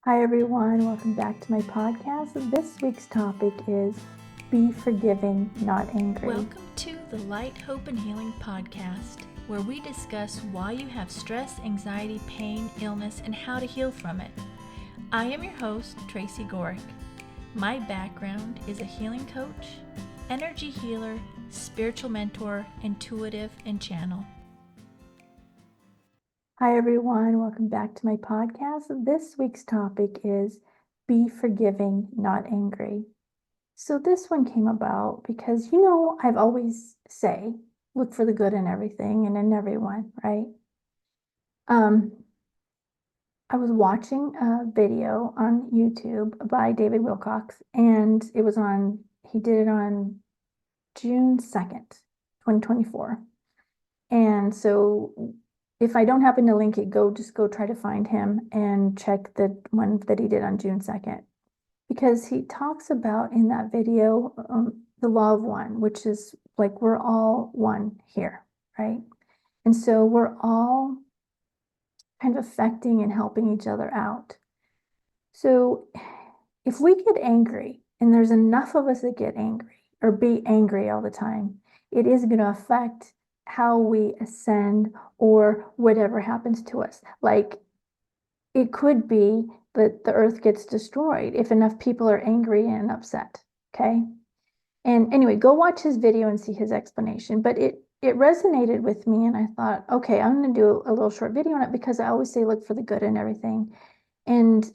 Hi, everyone. Welcome back to my podcast. This week's topic is Be Forgiving, Not Angry. Welcome to the Light, Hope, and Healing podcast, where we discuss why you have stress, anxiety, pain, illness, and how to heal from it. I am your host, Tracy Gohrick. My background is a healing coach, energy healer, spiritual mentor, intuitive, and channel. Hi, everyone. Welcome back to my podcast. This week's topic is Be Forgiving, Not Angry. So this one came about because, I've always say, look for the good in everything and in everyone, right? I was watching a video on YouTube by David Wilcox, and he did it on June 2nd, 2024. And so if I don't happen to link it, just go try to find him and check the one that he did on June 2nd. Because he talks about in that video the law of one, which is like we're all one here, right? And so we're all kind of affecting and helping each other out. So if we get angry, and there's enough of us that get angry or be angry all the time, it is going to affect how we ascend or whatever happens to us. Like it could be that the earth gets destroyed if enough people are angry and upset. Okay. And anyway, go watch his video and see his explanation. But it resonated with me, and I thought, okay, I'm going to do a little short video on it because I always say look for the good in everything. And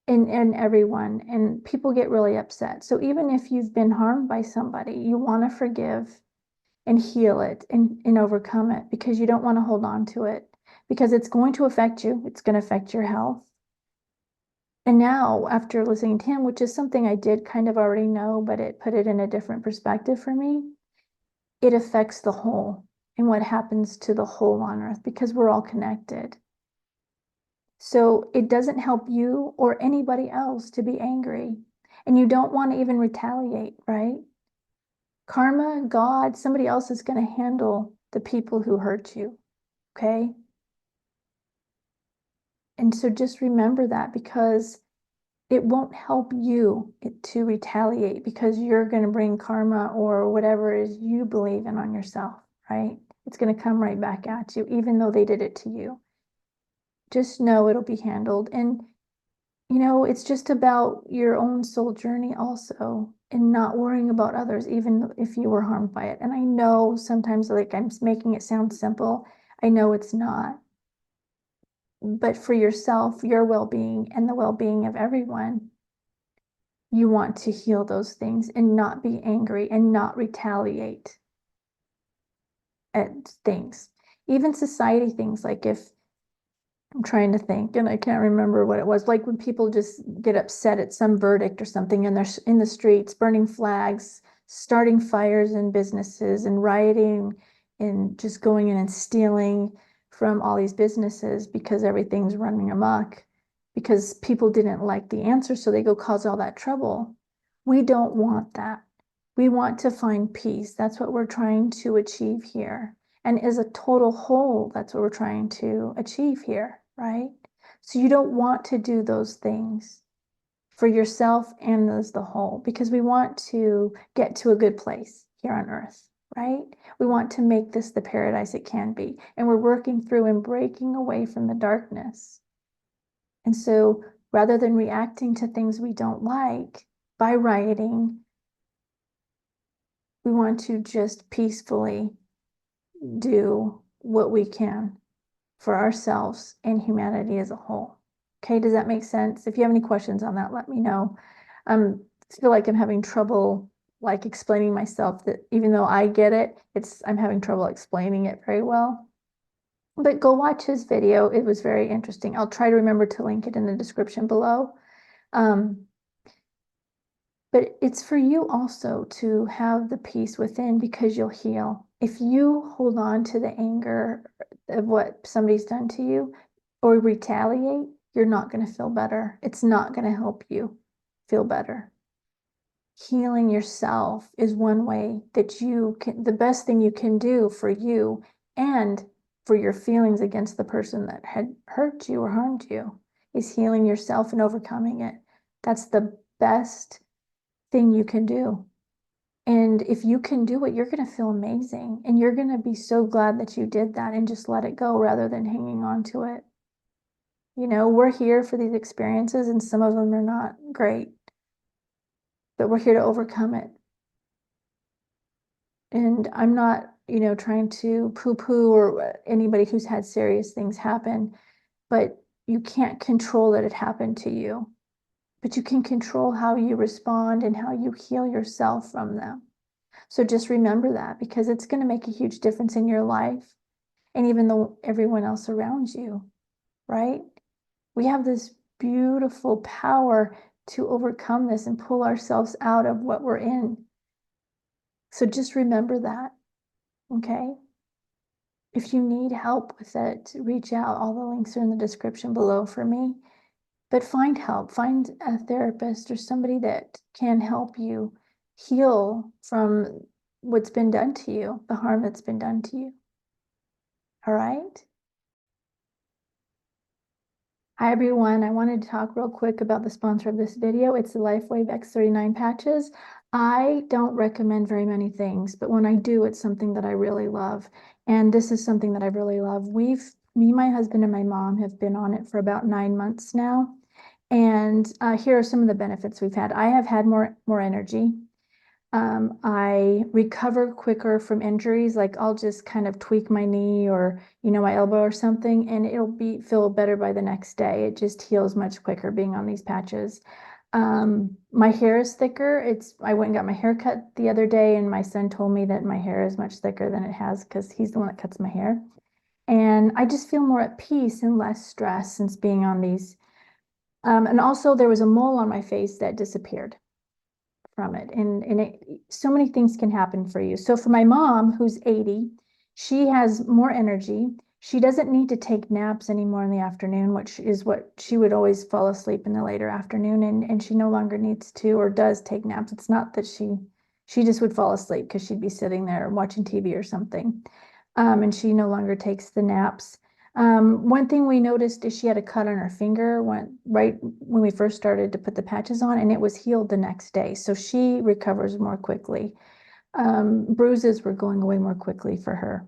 in everyone, and people get really upset. So even if you've been harmed by somebody, you want to forgive and heal it and overcome it, because you don't want to hold on to it, because it's going to affect you. It's going to affect your health. And now, after listening to him, which is something I did kind of already know, but it put it in a different perspective for me, it affects the whole and what happens to the whole on earth, because we're all connected. So it doesn't help you or anybody else to be angry. And you don't want to even retaliate, right? Karma, God, somebody else is going to handle the people who hurt you, okay? And so just remember that, because it won't help you to retaliate, because you're going to bring karma or whatever it is you believe in on yourself, right? It's going to come right back at you, even though they did it to you. Just know it'll be handled. And, it's just about your own soul journey also, and not worrying about others, even if you were harmed by it. And I know sometimes like I'm making it sound simple. I know it's not. But for yourself, your well-being, and the well-being of everyone, you want to heal those things and not be angry and not retaliate at things. Even society things, like if I'm trying to think, and I can't remember what it was. Like when people just get upset at some verdict or something, and they're in the streets, burning flags, starting fires in businesses, and rioting, and just going in and stealing from all these businesses because everything's running amok, because people didn't like the answer, so they go cause all that trouble. We don't want that. We want to find peace. That's what we're trying to achieve here. And as a total whole, that's what we're trying to achieve here, right? So you don't want to do those things for yourself and as the whole, because we want to get to a good place here on earth, right? We want to make this the paradise it can be. And we're working through and breaking away from the darkness. And so rather than reacting to things we don't like by rioting, we want to just peacefully do what we can for ourselves and humanity as a whole. Okay, does that make sense? If you have any questions on that, let me know. I feel like I'm having trouble like explaining myself, that even though I get it, I'm having trouble explaining it very well. But go watch his video. It was very interesting. I'll try to remember to link it in the description below. But it's for you also to have the peace within, because you'll heal. If you hold on to the anger of what somebody's done to you or retaliate, you're not going to feel better. It's not going to help you feel better. Healing yourself is one way that the best thing you can do for you and for your feelings against the person that had hurt you or harmed you, is healing yourself and overcoming it. That's the best thing you can do. And if you can do it, you're going to feel amazing. And you're going to be so glad that you did that and just let it go rather than hanging on to it. You know, we're here for these experiences, and some of them are not great, but we're here to overcome it. And I'm not, trying to poo-poo or anybody who's had serious things happen, but you can't control that it happened to you. But you can control how you respond and how you heal yourself from them. So just remember that, because it's going to make a huge difference in your life and even though everyone else around you, right? We have this beautiful power to overcome this and pull ourselves out of what we're in. So just remember that, okay? If you need help with it, reach out. All the links are in the description below for me. But find help, find a therapist or somebody that can help you heal from what's been done to you, the harm that's been done to you. All right? Hi everyone, I wanted to talk real quick about the sponsor of this video. It's the Lifewave X39 patches. I don't recommend very many things, but when I do, it's something that I really love. And this is something that I really love. Me, my husband, and my mom have been on it for about 9 months now. And here are some of the benefits we've had. I have had more energy. I recover quicker from injuries. Like I'll just kind of tweak my knee or, my elbow or something, and it'll feel better by the next day. It just heals much quicker being on these patches. My hair is thicker. I went and got my hair cut the other day, and my son told me that my hair is much thicker than it has because he's the one that cuts my hair. And I just feel more at peace and less stress since being on these. And also there was a mole on my face that disappeared from it. And so many things can happen for you. So for my mom, who's 80, she has more energy. She doesn't need to take naps anymore in the afternoon, which is what she would always fall asleep in the later afternoon. And she no longer needs to or does take naps. It's not that she just would fall asleep because she'd be sitting there watching TV or something. And she no longer takes the naps. One thing we noticed is she had a cut on her finger right when we first started to put the patches on, and it was healed the next day. So she recovers more quickly. Bruises were going away more quickly for her.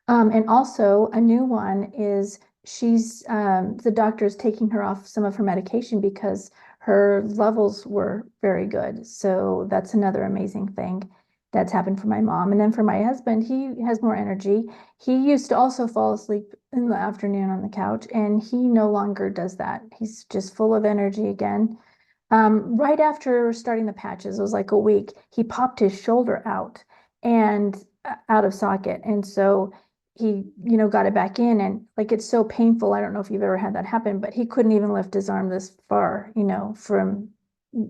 And also a new one is the doctor is taking her off some of her medication because her levels were very good. So that's another amazing thing that's happened for my mom. And then for my husband, he has more energy. He used to also fall asleep in the afternoon on the couch, and he no longer does that. He's just full of energy again. Right after starting the patches, it was like a week, he popped his shoulder out and out of socket. And so he, got it back in, and like, it's so painful. I don't know if you've ever had that happen, but he couldn't even lift his arm this far, from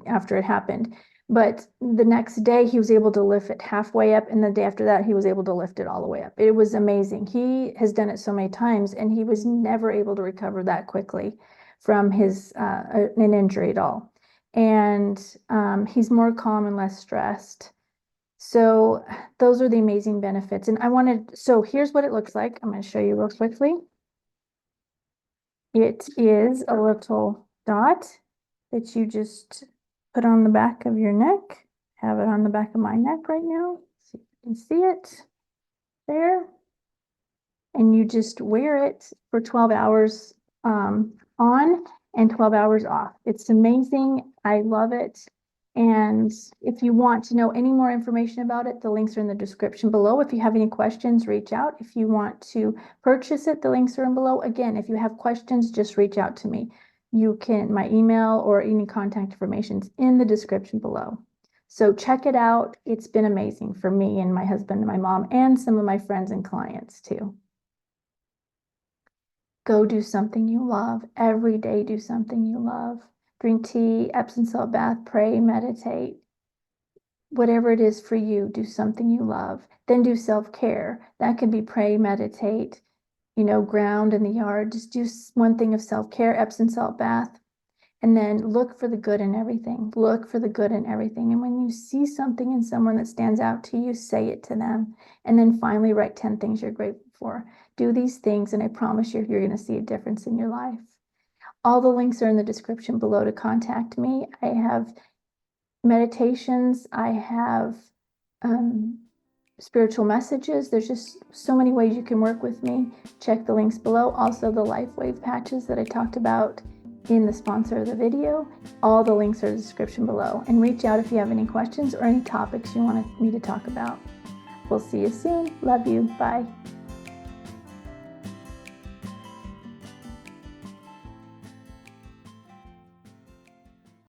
after it happened. But the next day he was able to lift it halfway up, and the day after that he was able to lift it all the way up. It was amazing. He has done it so many times, and he was never able to recover that quickly from an injury at all. And he's more calm and less stressed. So those are the amazing benefits. And so here's what it looks like. I'm going to show you real quickly. It is a little dot that you just put on the back of your neck. Have it on the back of my neck right now, so you can see it there. And you just wear it for 12 hours on and 12 hours off. It's amazing. I love it. And if you want to know any more information about it, the links are in the description below. If you have any questions, reach out. If you want to purchase it, the links are in below. Again, if you have questions, just reach out to me. My email or any contact information is in the description below. So check it out. It's been amazing for me and my husband and my mom and some of my friends and clients too. Go do something you love. Every day, do something you love. Drink tea, Epsom salt bath, pray, meditate. Whatever it is for you, do something you love. Then do self-care. That could be pray, meditate, ground in the yard. Just do one thing of self-care, Epsom salt bath. And then look for the good in everything. Look for the good in everything. And when you see something in someone that stands out to you, say it to them. And then finally write 10 things you're grateful for. Do these things, and I promise you're going to see a difference in your life. All the links are in the description below to contact me. I have meditations, I have spiritual messages. There's just so many ways you can work with me. Check the links below. Also the Lifewave patches that I talked about in the sponsor of the video. All the links are in the description below. And reach out if you have any questions or any topics you want me to talk about. We'll see you soon. Love you. Bye.